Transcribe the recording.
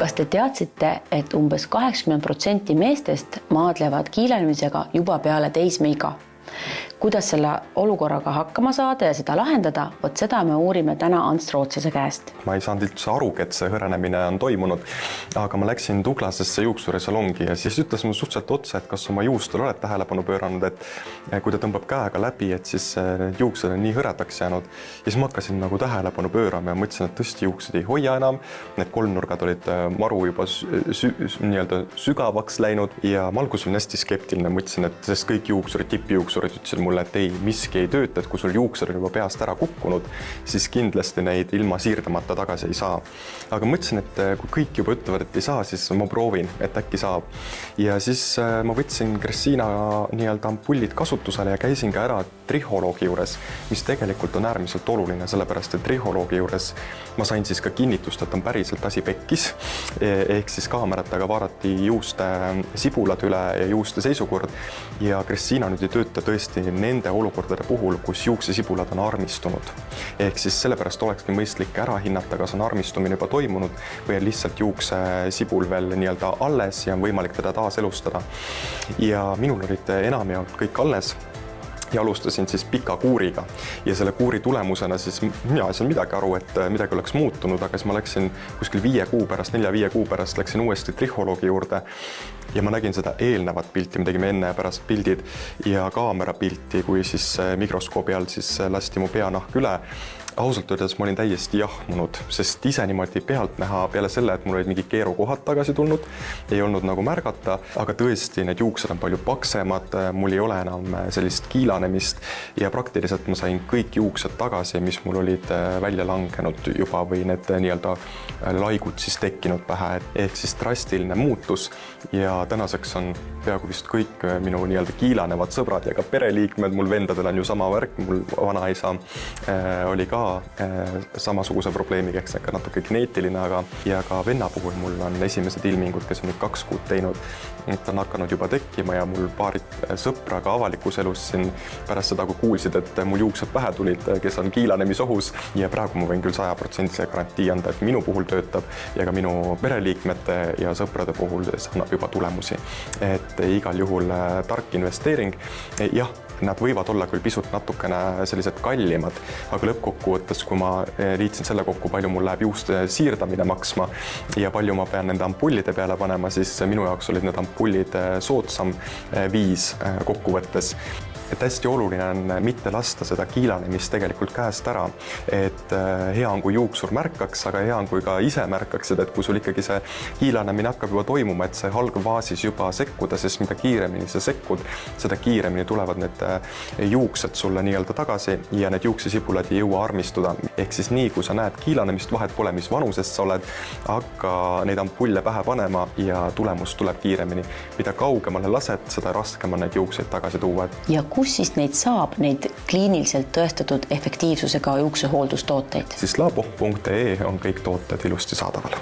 Kas te teadsite, et umbes 80% meestest maadlevad kiilenemisega juba peale teismeiga? Kuidas selle olukorraga hakkama saada ja seda lahendada, seda me uurime täna Ants Rootsase käest. Ma ei saanud üldse aru, et see hõrenemine on toimunud, aga ma läksin Douglasesse juuksurisalongi ja siis ütles mulle suhteliselt otsa, et kas oma juustul oled tähelepanu pööranud, et kui ta tõmbab käega läbi, et siis need juuksed on nii hõredaks jäänud. Ja siis ma hakkasin nagu tähelepanu pöörama ja mõtlesin, et tõesti juuksed ei hoia enam, need kolmnurgad olid maru juba sügavaks läinud ja ma alguses olin hästi skeptiline, mõtlesin, et sest kõik juuksurid, tippjuuksurid ütlesid mulle, et ei, miski ei tööta, et kui sul juuksed on juba peast ära kukkunud, siis kindlasti neid ilma siirdamata tagasi ei saa. Aga mõtlesin, et kui kõik juba ütlevad, et ei saa, siis ma proovin, et äkki saab. Ja siis ma võtsin Gressina ampullid kasutusele ja käisin ka ära trihholoogi juures, mis tegelikult on äärmiselt oluline, sellepärast et trihholoogi juures ma sain siis ka kinnitust, et on päriselt asi pekkis, ehk siis kaameratega vaadati juuste sibulad üle ja juuste seisukord ja Gressina nüüd ei tööta tõesti nende olukordade puhul, kus juuksesibulad on armistunud. Ehk siis sellepärast olekski mõistlik ära hinnata, kas on armistumine juba toimunud või on lihtsalt juuksesibul veel alles ja on võimalik teda taas elustada. Ja minul olid enamjaolt kõik alles ja alustasin siis pika kuuriga ja selle kuuri tulemusena siis mina ei saanud midagi aru, et midagi oleks muutunud, aga siis ma läksin kuskil 4-5 kuu pärast läksin uuesti trihholoogi juurde ja ma nägin seda eelnevat pilti, me tegime enne ja pärast pildid ja kaamera pilti, kui siis mikroskoobi all siis lasti mu peanahk üle. Ausalt öeldes ma olin täiesti jahmunud, sest ise niimoodi pealt näha peale selle, et mul olid mingi keerukohad tagasi tulnud, ei olnud nagu märgata, aga tõesti need juuksed on palju paksemad, mul ei ole enam sellist kiilanemist ja praktiliselt ma sain kõik juuksed tagasi, mis mul olid välja langenud juba või need laigud siis tekkinud pähe, ehk siis drastiline muutus ja tänaseks on peaaegu vist kõik minu kiilanevad sõbrad ja ka pereliikmed, mul vendadel on ju sama värk, mul vanaisa oli ka samasuguse probleemiga, eks ka natuke geneetiline, aga ja ka venna puhul mul on esimesed ilmingud, kes on nüüd 2 kuud teinud, et on hakanud juba tekkima ja mul paarid sõpra ka avalikus elus siin pärast seda, kui kuulsid, et mul juuksed pähe tulid, kes on kiilanemisohus ja praegu ma võin küll 100% garantii anda, et minu puhul töötab ja ka minu pereliikmete ja sõprade puhul see annab juba tulemusi. Et igal juhul tark investeering, jah, nad võivad olla küll pisut natukene sellised kallimad, aga lõppkokkuvõttes, kui ma liitsin selle kokku, palju mul läheb juuste siirdamine maksma ja palju ma pean nende ampullide peale panema, siis minu jaoks olid need ampullid soodsam viis kokkuvõttes. Et hästi oluline on mitte lasta seda kiilanemist tegelikult käest ära, et hea on, kui juuksur märkaks, aga hea on, kui ka ise märkaksid, et kui sul ikkagi see kiilanemine hakkab juba toimuma, et see algfaasis juba sekkuda, sest mida kiiremini sa sekkud, seda kiiremini tulevad need juuksed sulle tagasi ja need juuksesibulad ei jõua armistuda. Ehk siis nii, kui sa näed kiilanemist, vahet pole, mis vanusest sa oled, hakka neid ampulle pähe panema ja tulemus tuleb kiiremini. Mida kaugemale lased, seda raskem on neid juukseid tagasi tuua. Ja kus siis neid saab, neid kliiniliselt tõestatud efektiivsusega juuksehooldustooteid? Siis labo.ee on kõik tooted ilusti saadaval.